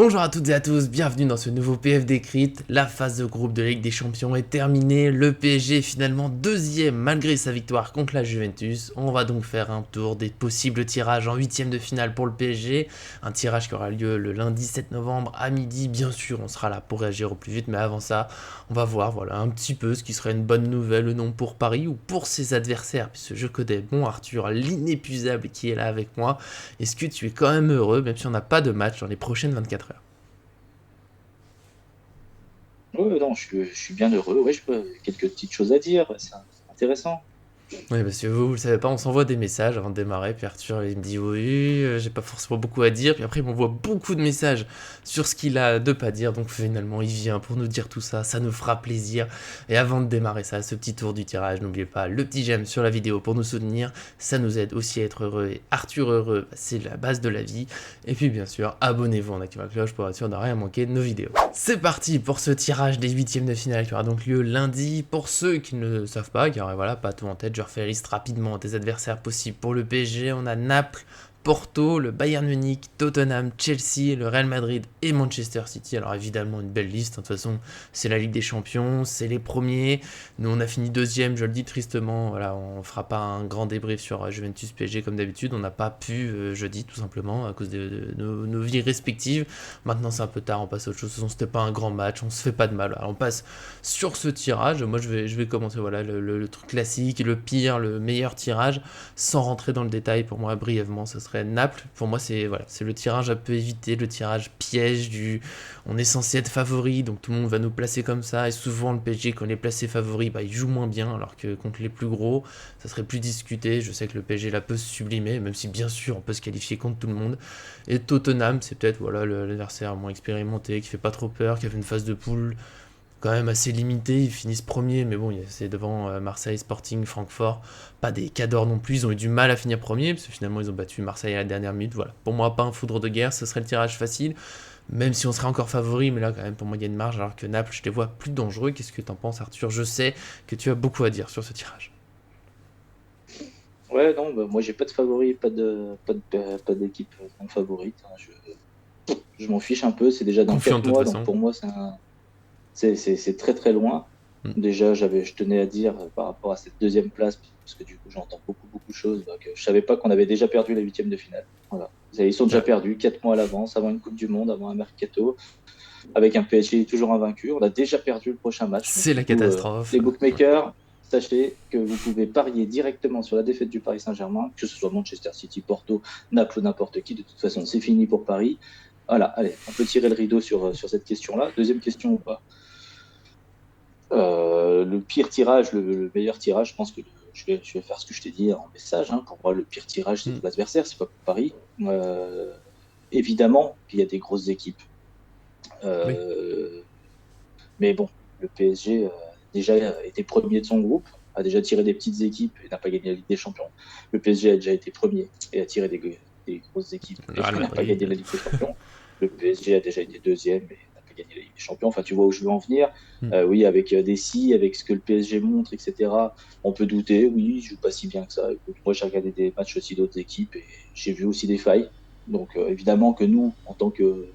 Bonjour à toutes et à tous, bienvenue dans ce nouveau PF décrite. La phase de groupe de Ligue des Champions est terminée, le PSG est finalement deuxième malgré sa victoire contre la Juventus. On va donc faire un tour des possibles tirages en huitième de finale pour le PSG, un tirage qui aura lieu le lundi 7 novembre à midi. Bien sûr, on sera là pour réagir au plus vite, mais avant ça, on va voir un petit peu ce qui serait une bonne nouvelle, non pour Paris ou pour ses adversaires, puisque je connais bon Arthur, l'inépuisable qui est là avec moi. Est-ce que tu es quand même heureux, même si on n'a pas de match dans les prochaines 24 heures? Non, je suis bien heureux. Ouais, je peux quelques petites choses à dire. C'est intéressant. Oui, parce que vous le savez pas, on s'envoie des messages avant de démarrer, puis Arthur il me dit oui, j'ai pas forcément beaucoup à dire, puis après il m'envoie beaucoup de messages sur ce qu'il a de pas dire, donc finalement il vient pour nous dire tout ça, ça nous fera plaisir. Et avant de démarrer ça, ce petit tour du tirage, n'oubliez pas le petit j'aime sur la vidéo pour nous soutenir, ça nous aide aussi à être heureux, et Arthur heureux, c'est la base de la vie. Et puis bien sûr, abonnez-vous en activant la cloche pour être sûr de rien manquer de nos vidéos. C'est parti pour ce tirage des huitièmes de finale qui aura donc lieu lundi. Pour ceux qui ne le savent pas, car voilà, pas tout en tête, je refais la liste rapidement des adversaires possibles pour le PSG. On a Naples, Porto, le Bayern Munich, Tottenham, Chelsea, le Real Madrid et Manchester City. Alors évidemment une belle liste, de toute façon c'est la Ligue des Champions, c'est les premiers. Nous on a fini deuxième, je le dis tristement, voilà, on fera pas un grand débrief sur Juventus PSG comme d'habitude, on n'a pas pu jeudi tout simplement à cause de nos vies respectives. Maintenant c'est un peu tard, on passe à autre chose, de toute façon c'était pas un grand match, on se fait pas de mal. Alors on passe sur ce tirage, moi je vais commencer voilà, le truc classique, le pire, le meilleur tirage, sans rentrer dans le détail pour moi brièvement, ce serait Naples. Pour moi c'est voilà, c'est le tirage un peu évité, le tirage piège du on est censé être favori, donc tout le monde va nous placer comme ça, et souvent le PSG quand il est placé favori, il joue moins bien, alors que contre les plus gros, ça serait plus discuté. Je sais que le PSG là peut se sublimer, même si bien sûr on peut se qualifier contre tout le monde. Et Tottenham, c'est peut-être voilà l'adversaire moins expérimenté, qui fait pas trop peur, qui avait une phase de poule quand même assez limitée. Ils finissent premier, mais bon, c'est devant Marseille, Sporting, Francfort. Pas des cadors non plus, ils ont eu du mal à finir premier, parce que finalement ils ont battu Marseille à la dernière minute. Voilà, pour moi, pas un foudre de guerre, ce serait le tirage facile, même si on serait encore favori, mais là quand même pour moi il y a une marge, alors que Naples, je les vois plus dangereux. Qu'est-ce que t'en penses, Arthur? Je sais que tu as beaucoup à dire sur ce tirage. Ouais, non, bah, moi j'ai pas de favori, pas d'équipe non favorite, hein. Je m'en fiche un peu. C'est déjà dans Confiant de 4 toute mois, donc façon. pour moi c'est très très loin. Mm. Déjà, je tenais à dire par rapport à cette deuxième place, parce que du coup j'entends beaucoup de choses, donc je savais pas qu'on avait déjà perdu la huitième de finale. Voilà. Ils sont déjà Ouais. perdus 4 mois à l'avance, avant une Coupe du Monde, avant un mercato, avec un PSG toujours invaincu. On a déjà perdu le prochain match. Donc, C'est du la coup, catastrophe. les Ouais. bookmakers, sachez que vous pouvez parier directement sur la défaite du Paris Saint-Germain, que ce soit Manchester City, Porto, Naples ou n'importe qui. De toute façon, c'est fini pour Paris. Voilà, allez, on peut tirer le rideau sur cette question-là. Deuxième question, le pire tirage, le meilleur tirage, je pense que je vais faire ce que je t'ai dit en message, hein. Pour moi, le pire tirage, c'est Mm. pour l'adversaire, c'est pas pour Paris. Évidemment qu'il y a des grosses équipes. Oui. Euh, Mais bon, le PSG déjà été premier de son groupe, a déjà tiré des petites équipes et n'a pas gagné la Ligue des Champions. Le PSG a déjà été premier et a tiré des grosses équipes Le et Real n'a pas gagné Madrid. la Ligue des Champions. Le PSG a déjà été deuxième et n'a pas gagné la Ligue des Champions. Enfin, tu vois où je veux en venir. Mm. Oui, avec des si, avec ce que le PSG montre, etc. On peut douter. Oui, je joue pas si bien que ça. Écoute, moi, j'ai regardé des matchs aussi d'autres équipes et j'ai vu aussi des failles. Donc, évidemment que nous, en tant que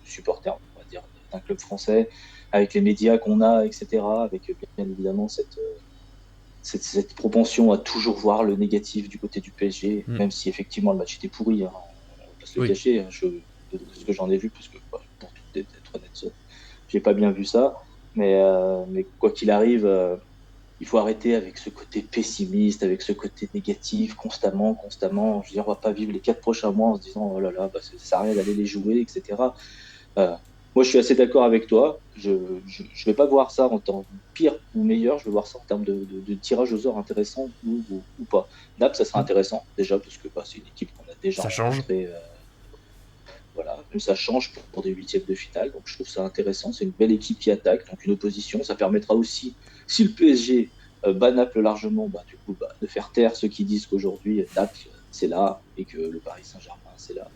supporters, on va dire, d'un club français, avec les médias qu'on a, etc., avec bien évidemment cette propension à toujours voir le négatif du côté du PSG, Mm. même si effectivement le match était pourri, hein, on va pas se le Oui. cacher, hein, de ce que j'en ai vu, parce que pour tout être honnête, j'ai pas bien vu ça, mais quoi qu'il arrive, il faut arrêter avec ce côté pessimiste, avec ce côté négatif, constamment. Je veux dire, on va pas vivre les 4 prochains mois en se disant, oh là là, bah, ça sert à rien d'aller les jouer, etc. Euh, Moi, je suis assez d'accord avec toi. Je vais pas voir ça en tant que pire ou meilleur. Je vais voir ça en termes de tirage au sort intéressant ou pas. Naples, ça sera Mm. intéressant déjà parce que c'est une équipe qu'on a déjà Ça change. rencontrée. Voilà, même ça change pour des huitièmes de finale. Donc, je trouve ça intéressant. C'est une belle équipe qui attaque, donc une opposition. Ça permettra aussi, si le PSG bat Naples largement, du coup, de faire taire ceux qui disent qu'aujourd'hui Naples c'est là et que le Paris Saint-Germain c'est là.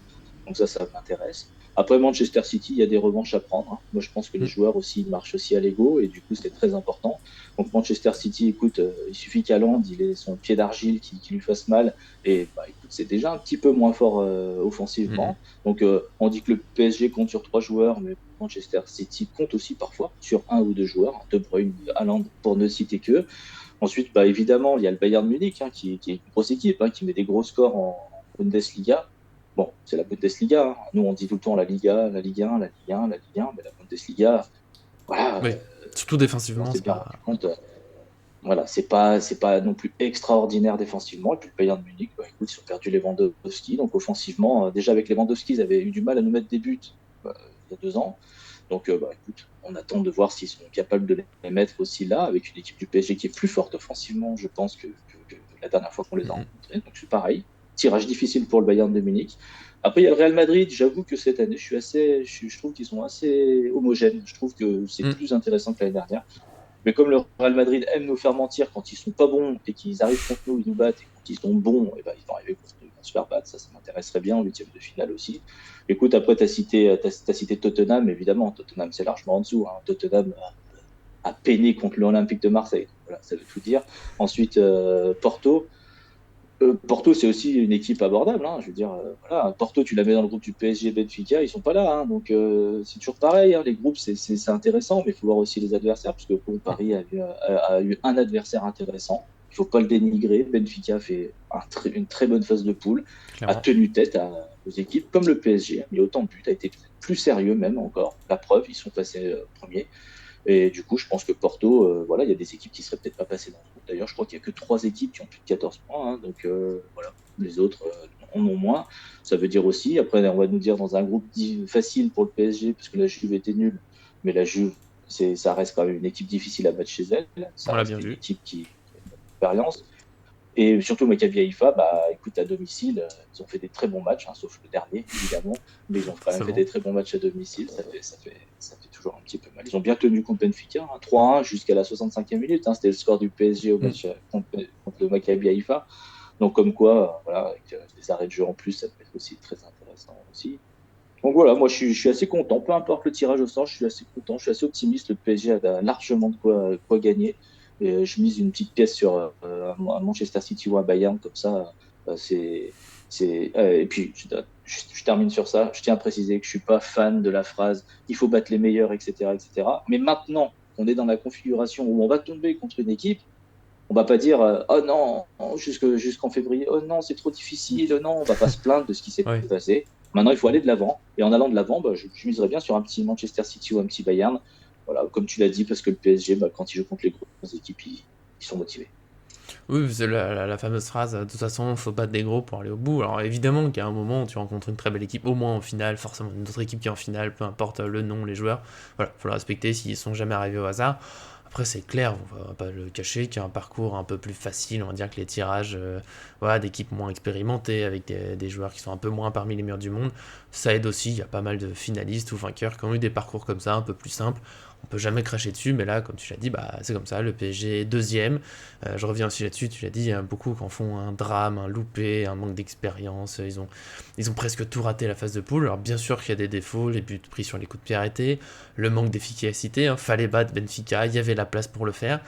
Donc ça m'intéresse. Après Manchester City, il y a des revanches à prendre, hein. Moi, je pense que les Mm. joueurs aussi marchent aussi à l'ego et du coup, c'est très important. Donc Manchester City, écoute, il suffit qu'Haaland, il ait son pied d'argile qui lui fasse mal et bah écoute, c'est déjà un petit peu moins fort Mm. offensivement. Donc on dit que le PSG compte sur 3 joueurs, mais Manchester City compte aussi parfois sur un ou deux joueurs, hein, De Bruyne, Haaland, pour ne citer que. Ensuite, bah, évidemment, il y a le Bayern Munich, hein, qui est une grosse équipe, hein, qui met des gros scores en Bundesliga. Bon, c'est la Bundesliga, hein. Nous, on dit tout le temps la Liga, la Ligue 1, la Ligue 1, la Ligue 1, mais la Bundesliga, voilà, Oui, surtout on défensivement, s'est c'est bien rendu pas. compte. Voilà, c'est pas non plus extraordinaire défensivement. Et puis le Bayern de Munich, bah, écoute, ils ont perdu Lewandowski. Donc offensivement, déjà avec Lewandowski, ils avaient eu du mal à nous mettre des buts euh, il y a 2 ans. Donc bah, écoute, on attend de voir s'ils sont capables de les mettre aussi là, avec une équipe du PSG qui est plus forte offensivement, je pense, que la dernière fois qu'on les a Mm. rencontrés. Donc c'est pareil. Tirage difficile pour le Bayern de Munich. Après, il y a le Real Madrid. J'avoue que cette année, je trouve qu'ils sont assez homogènes. Je trouve que c'est Mm. plus intéressant que l'année dernière. Mais comme le Real Madrid aime nous faire mentir quand ils sont pas bons et qu'ils arrivent contre nous, ils nous battent, et quand ils sont bons, et ben, ils vont arriver contre nous, ils vont se faire battre. Ça m'intéresserait bien en huitième de finale aussi. Écoute, après, t'as cité Tottenham, évidemment. Tottenham, c'est largement en dessous, hein. Tottenham a peiné contre l'Olympique de Marseille. Voilà, ça veut tout dire. Ensuite, Porto. Porto, c'est aussi une équipe abordable, hein. Je veux dire, voilà, Porto, tu la mets dans le groupe du PSG, Benfica, ils sont pas là, hein. Donc c'est toujours pareil, hein. Les groupes, c'est intéressant, mais il faut voir aussi les adversaires, parce que bon, Mm. Paris a eu un adversaire intéressant. Il faut pas le dénigrer. Benfica fait une très bonne phase de poule, a Clairement. tenu tête aux équipes comme le PSG, a mis autant de buts, a été plus sérieux même encore. La preuve, ils sont passés premiers. Et du coup, je pense que Porto, voilà, il y a des équipes qui seraient peut-être pas passées dans ce groupe. D'ailleurs, je crois qu'il y a que 3 équipes qui ont plus de 14 points, hein. Donc voilà, les autres en ont moins. Ça veut dire aussi, après, on va nous dire dans un groupe facile pour le PSG, parce que la Juve était nulle, mais la Juve, ça reste quand même une équipe difficile à battre chez elle. Ça On l'a reste bien une vu. équipe qui a une expérience. Et surtout, Maccabi Haïfa, bah, écoute, à domicile, ils ont fait des très bons matchs, hein, sauf le dernier, évidemment. Mais ils ont quand même fait Forcément. des très bons matchs à domicile. Ça fait toujours un petit peu mal. Ils ont bien tenu contre Benfica, hein, 3-1 jusqu'à la 65e minute, hein. C'était le score du PSG au Mm. match contre le Maccabi Haïfa. Donc, comme quoi, voilà, avec des arrêts de jeu en plus, ça peut être aussi très intéressant aussi. Donc voilà, moi je suis assez content, peu importe le tirage au sort, je suis assez content, je suis assez optimiste. Le PSG a largement de quoi gagner. Et, je mise une petite pièce sur un Manchester City ou un Bayern, comme ça, et puis je termine sur ça. Je tiens à préciser que je suis pas fan de la phrase il faut battre les meilleurs, etc., etc. Mais maintenant qu'on est dans la configuration où on va tomber contre une équipe, on va pas dire oh non, jusqu'en février, oh non, c'est trop difficile, oh non, on va pas se plaindre de ce qui s'est Ouais. passé. Maintenant, il faut aller de l'avant. Et en allant de l'avant, bah, je miserais bien sur un petit Manchester City ou un petit Bayern. Voilà, comme tu l'as dit, parce que le PSG, bah, quand il joue contre les grosses équipes, ils sont motivés. Oui, c'est la fameuse phrase, de toute façon, faut battre des gros pour aller au bout. Alors évidemment qu'à un moment, tu rencontres une très belle équipe, au moins en finale, forcément une autre équipe qui est en finale, peu importe le nom, les joueurs. Voilà, faut le respecter s'ils sont jamais arrivés au hasard. Après, c'est clair, on va pas le cacher, qu'il y a un parcours un peu plus facile, on va dire que les tirages voilà, d'équipes moins expérimentées, avec des joueurs qui sont un peu moins parmi les meilleurs du monde. Ça aide aussi, il y a pas mal de finalistes ou vainqueurs qui ont eu des parcours comme ça, un peu plus simples. On peut jamais cracher dessus, mais là, comme tu l'as dit, bah, c'est comme ça. Le PSG est deuxième. Je reviens aussi là-dessus, tu l'as dit, il y a beaucoup qui en font un drame, un loupé, un manque d'expérience. Ils ont presque tout raté la phase de poule. Alors bien sûr qu'il y a des défauts, les buts pris sur les coups de pied arrêtés, le manque d'efficacité, hein, fallait battre Benfica, il y avait la place pour le faire.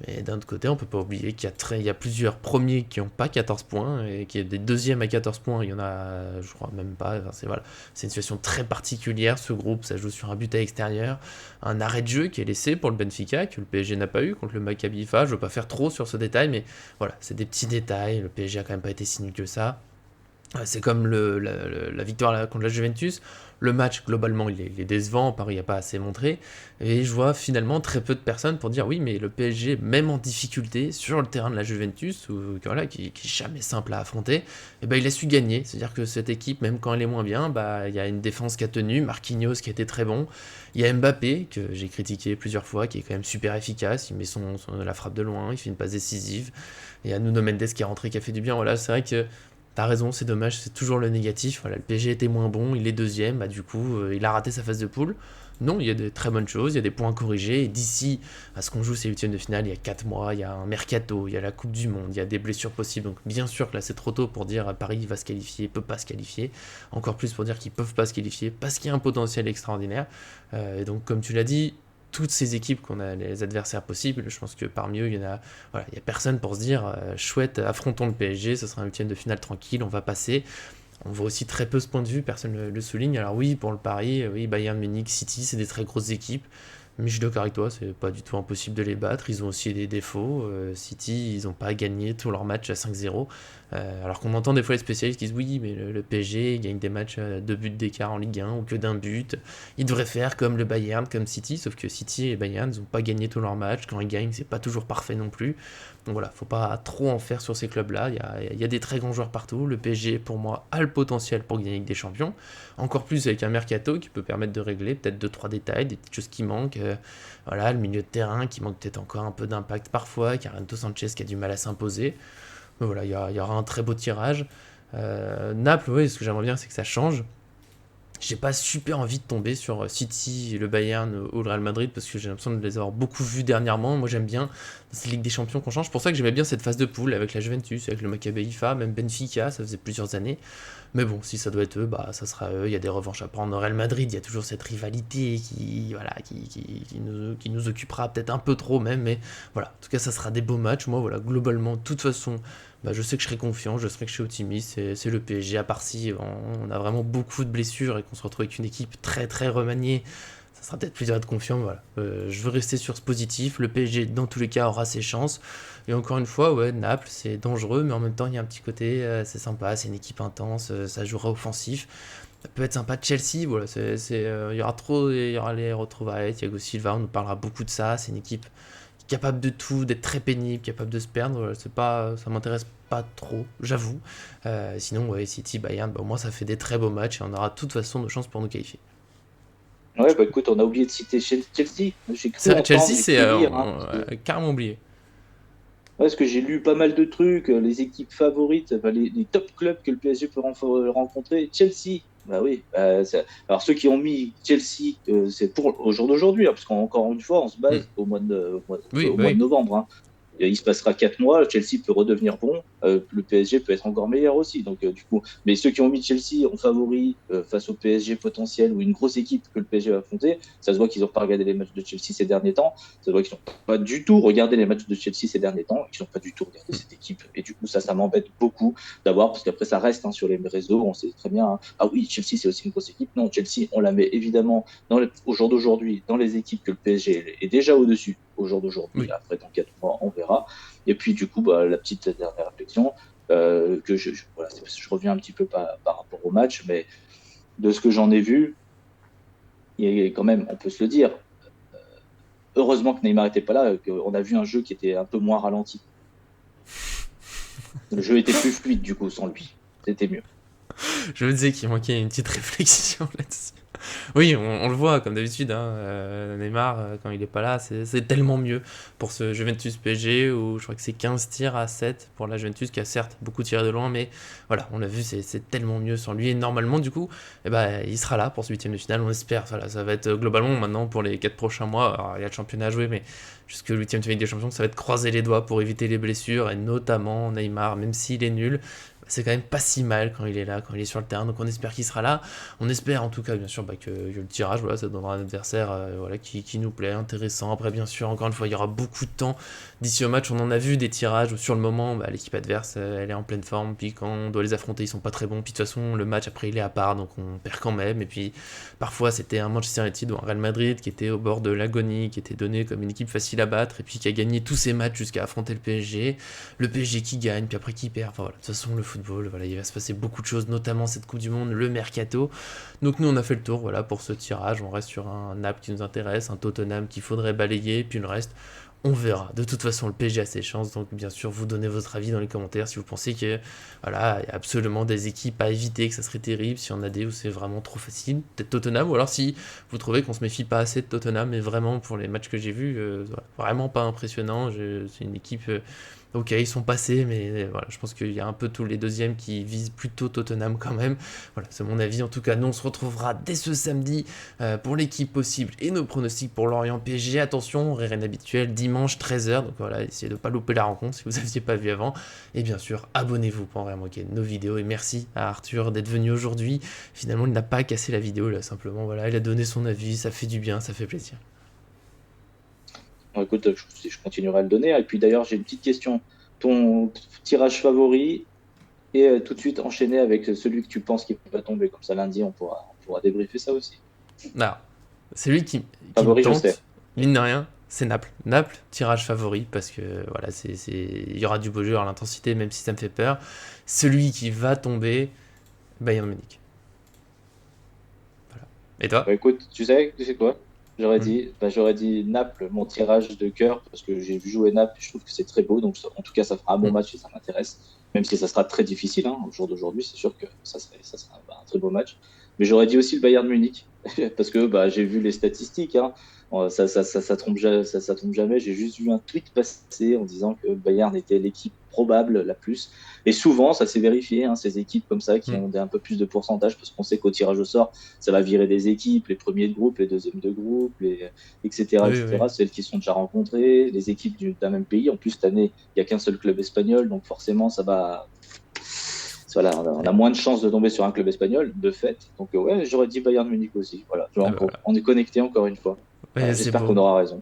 Mais d'un autre côté, on peut pas oublier il y a plusieurs premiers qui n'ont pas 14 points, et qu'il y a des deuxièmes à 14 points, il y en a, je crois même pas. Enfin, voilà. C'est une situation très particulière, ce groupe, ça joue sur un but à l'extérieur, un arrêt de jeu qui est laissé pour le Benfica, que le PSG n'a pas eu contre le Maccabi Haifa. Je veux pas faire trop sur ce détail, mais voilà, c'est des petits détails, le PSG a quand même pas été si nul que ça. C'est comme la victoire contre la Juventus. Le match, globalement, il est décevant. Paris n'a pas assez montré. Et je vois finalement très peu de personnes pour dire oui, mais le PSG, même en difficulté sur le terrain de la Juventus, voilà, qui est jamais simple à affronter, et ben, il a su gagner. C'est-à-dire que cette équipe, même quand elle est moins bien, bah, il y a une défense qui a tenu, Marquinhos qui a été très bon. Il y a Mbappé, que j'ai critiqué plusieurs fois, qui est quand même super efficace. Il met la frappe de loin, il fait une passe décisive. Il y a Nuno Mendes qui est rentré, qui a fait du bien. Voilà, c'est vrai que t'as raison, c'est dommage, c'est toujours le négatif. Voilà, le PSG était moins bon, il est deuxième, bah du coup, il a raté sa phase de poule. Non, il y a des très bonnes choses, il y a des points corrigés, et d'ici à ce qu'on joue ces huitièmes de finale, il y a 4 mois, il y a un mercato, il y a la Coupe du Monde, il y a des blessures possibles, donc bien sûr que là c'est trop tôt pour dire Paris va se qualifier, peut pas se qualifier, encore plus pour dire qu'ils peuvent pas se qualifier, parce qu'il y a un potentiel extraordinaire, et donc comme tu l'as dit, toutes ces équipes qu'on a les adversaires possibles, je pense que parmi eux, il y a personne pour se dire chouette, affrontons le PSG, ce sera un huitième de finale tranquille, on va passer. On voit aussi très peu ce point de vue, personne ne le souligne. Alors oui, pour le Paris, oui, Bayern Munich, City, c'est des très grosses équipes. Mais je suis d'accord avec toi, c'est pas du tout impossible de les battre. Ils ont aussi des défauts. City, ils n'ont pas gagné tous leurs matchs à 5-0. Alors qu'on entend des fois les spécialistes qui disent oui, mais le PSG gagne des matchs à 2 buts d'écart en Ligue 1 ou que d'un but. Ils devraient faire comme le Bayern, comme City, sauf que City et Bayern, ils n'ont pas gagné tous leurs matchs. Quand ils gagnent, c'est pas toujours parfait non plus. Donc voilà, faut pas trop en faire sur ces clubs-là. Il y a des très grands joueurs partout. Le PSG, pour moi, a le potentiel pour gagner avec des champions. Encore plus avec un mercato qui peut permettre de régler peut-être deux trois détails, des petites choses qui manquent. Voilà, le milieu de terrain qui manque peut-être encore un peu d'impact parfois. Carento Sanchez qui a du mal à s'imposer. Mais voilà, il y aura un très beau tirage. Naples, oui, ce que j'aimerais bien, c'est que ça change. J'ai pas super envie de tomber sur City, le Bayern ou le Real Madrid parce que j'ai l'impression de les avoir beaucoup vus dernièrement. Moi j'aime bien cette Ligue des Champions qu'on change. C'est pour ça que j'aimais bien cette phase de poule avec la Juventus, avec le Maccabi Haifa, même Benfica, ça faisait plusieurs années. Mais bon, si ça doit être eux, bah ça sera eux. Il y a des revanches à prendre. Au Real Madrid, il y a toujours cette rivalité qui nous occupera peut-être un peu trop même. Mais voilà, en tout cas ça sera des beaux matchs. Moi voilà, globalement, de toute façon, bah, je sais que je serai confiant, je sais que je suis optimiste, c'est le PSG. À part si on a vraiment beaucoup de blessures et qu'on se retrouve avec une équipe très très remaniée, ça sera peut-être plus dur d'être confiant. Voilà. Je veux rester sur ce positif. Le PSG, dans tous les cas, aura ses chances. Et encore une fois, ouais, Naples, c'est dangereux, mais en même temps, il y a un petit côté, c'est sympa, c'est une équipe intense, ça jouera offensif. Ça peut être sympa. Chelsea, voilà, il y aura les retrouvailles. Thiago Silva, on nous parlera beaucoup de ça. C'est une équipe capable de tout, d'être très pénible, capable de se perdre. C'est pas, ça m'intéresse pas trop, j'avoue. Sinon, ouais, City, Bayern, bah, au moins ça fait des très beaux matchs et on aura de toute façon de chances pour nous qualifier. Ouais, bah écoute, on a oublié de citer Chelsea. J'ai cru Chelsea, entendre, j'ai c'est cru lire, hein, parce que, carrément oublié. ouais, parce que j'ai lu pas mal de trucs, les équipes favorites, enfin, les top clubs que le PSG peut rencontrer. Chelsea, bah oui. Alors ceux qui ont mis Chelsea, c'est pour au jour d'aujourd'hui, hein, parce qu'encore une fois, on se Hmm. base au mois de, Oui, au bah mois de oui. novembre. Hein. Et il se passera 4 mois, Chelsea peut redevenir bon, le PSG peut être encore meilleur aussi. Donc du coup, mais ceux qui ont mis Chelsea en favori face au PSG potentiel ou une grosse équipe que le PSG va affronter, ça se voit qu'ils n'ont pas regardé les matchs de Chelsea ces derniers temps. Ça se voit qu'ils n'ont pas du tout regardé les matchs de Chelsea ces derniers temps, qu'ils n'ont pas du tout regardé cette équipe. Et du coup, ça m'embête beaucoup d'avoir, parce qu'après ça reste sur les réseaux, on sait très bien. Hein, ah oui, Chelsea c'est aussi une grosse équipe. Non, Chelsea, on la met évidemment au jour d'aujourd'hui dans les équipes que le PSG est déjà au-dessus au jour d'aujourd'hui. Oui. Après, dans 4 mois, on verra. Et puis, du coup, bah, la petite dernière réflexion, que voilà, c'est parce que je reviens un petit peu par rapport au match, mais de ce que j'en ai vu, il y a quand même, on peut se le dire, heureusement que Neymar n'était pas là, qu'on a vu un jeu qui était un peu moins ralenti. Le jeu était plus fluide, du coup, sans lui. C'était mieux. Je me disais qu'il manquait une petite réflexion là-dessus. Oui, on le voit comme d'habitude, hein, Neymar, quand il est pas là, c'est tellement mieux pour ce Juventus PSG où je crois que c'est 15 tirs à 7 pour la Juventus qui a certes beaucoup tiré de loin, mais voilà, on l'a vu, c'est tellement mieux sans lui. Et normalement, du coup, eh ben, il sera là pour ce huitième de finale, on espère. Voilà, ça va être globalement maintenant pour les 4 prochains mois. Alors, il y a le championnat à jouer, mais jusque le huitième de finale des champions, ça va être croiser les doigts pour éviter les blessures et notamment Neymar, même s'il est nul. C'est quand même pas si mal quand il est là, quand il est sur le terrain, donc on espère qu'il sera là. On espère en tout cas, bien sûr, que le tirage, voilà, ça donnera un adversaire voilà, qui nous plaît, intéressant. Après, bien sûr, encore une fois, il y aura beaucoup de temps d'ici au match. On en a vu des tirages où sur le moment, bah, l'équipe adverse, elle est en pleine forme. Puis quand on doit les affronter, ils sont pas très bons. Puis de toute façon, le match après, il est à part, donc on perd quand même. Et puis parfois, c'était un Manchester United ou un Real Madrid qui était au bord de l'agonie, qui était donné comme une équipe facile à battre, et puis qui a gagné tous ses matchs jusqu'à affronter le PSG. Le PSG qui gagne, puis après qui perd. Enfin voilà, de toute façon, le football, voilà, il va se passer beaucoup de choses, notamment cette Coupe du Monde, le mercato. Donc nous, on a fait le tour, voilà, pour ce tirage. On reste sur un Naples qui nous intéresse, un Tottenham qu'il faudrait balayer, puis le reste, on verra. De toute façon, le PSG a ses chances, donc bien sûr, vous donnez votre avis dans les commentaires si vous pensez que, voilà, il y a absolument des équipes à éviter, que ça serait terrible, si on a des où c'est vraiment trop facile, peut-être Tottenham, ou alors si vous trouvez qu'on se méfie pas assez de Tottenham, mais vraiment pour les matchs que j'ai vus, voilà, vraiment pas impressionnant. C'est une équipe Ok, ils sont passés, mais voilà, je pense qu'il y a un peu tous les deuxièmes qui visent plutôt Tottenham quand même. Voilà, c'est mon avis. En tout cas, nous, on se retrouvera dès ce samedi pour l'équipe possible et nos pronostics pour Lorient PSG. Attention, horaire inhabituel, dimanche 13h. Donc voilà, essayez de ne pas louper la rencontre si vous n'aviez pas vu avant. Et bien sûr, abonnez-vous pour ne rien manquer de nos vidéos. Et merci à Arthur d'être venu aujourd'hui. Finalement, il n'a pas cassé la vidéo, là, simplement. Voilà, il a donné son avis, ça fait du bien, ça fait plaisir. Bon, écoute, je continuerai à le donner. Et puis d'ailleurs, j'ai une petite question. Ton tirage favori et tout de suite enchaîner avec celui que tu penses qui va tomber. Comme ça, lundi, on pourra débriefer ça aussi. Alors, celui qui me Favori, je sais. tente, mine de rien, c'est Naples. Naples, tirage favori, parce que voilà, il y aura du beau jeu à l'intensité, même si ça me fait peur. Celui qui va tomber, Bayern Munich. Voilà. Et toi? Bah, écoute, tu sais quoi? J'aurais dit Naples, mon tirage de cœur, parce que j'ai vu jouer Naples et je trouve que c'est très beau. Donc, en tout cas, ça fera un bon Hmm. match et ça m'intéresse. Même si ça sera très difficile, hein, au jour d'aujourd'hui, c'est sûr que ça sera un très beau match. Mais j'aurais dit aussi le Bayern Munich, parce que bah, j'ai vu les statistiques. Hein. Ça tombe jamais. J'ai juste vu un tweet passer en disant que le Bayern était l'équipe probable la plus. Et souvent, ça s'est vérifié, hein, ces équipes comme ça qui Hmm. ont un peu plus de pourcentage, parce qu'on sait qu'au tirage au sort, ça va virer des équipes, les premiers de groupe, les deuxièmes de groupe, etc., Oui, oui. etc., celles qui sont déjà rencontrées, les équipes d'un même pays. En plus, cette année, il n'y a qu'un seul club espagnol, donc forcément, ça va. Voilà, on a Ouais. moins de chances de tomber sur un club espagnol, de fait. Donc, ouais, j'aurais dit Bayern Munich aussi. Voilà, Ah bah voilà. on est connecté encore une fois. Ouais, c'est J'espère qu'on beau. aura raison.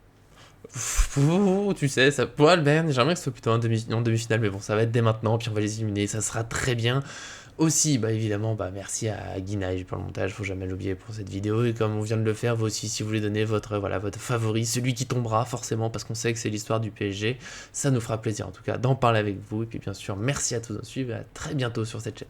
Tu sais, ça pourra le Bayern, j'aimerais que ce soit plutôt en demi-finale, mais bon, ça va être dès maintenant, puis on va les éliminer, ça sera très bien. Aussi, bah évidemment, bah merci à Guinaï pour le montage, faut jamais l'oublier pour cette vidéo, et comme on vient de le faire, vous aussi, si vous voulez donner votre favori, celui qui tombera forcément, parce qu'on sait que c'est l'histoire du PSG, ça nous fera plaisir en tout cas d'en parler avec vous, et puis bien sûr, merci à tous de nous suivre, et à très bientôt sur cette chaîne.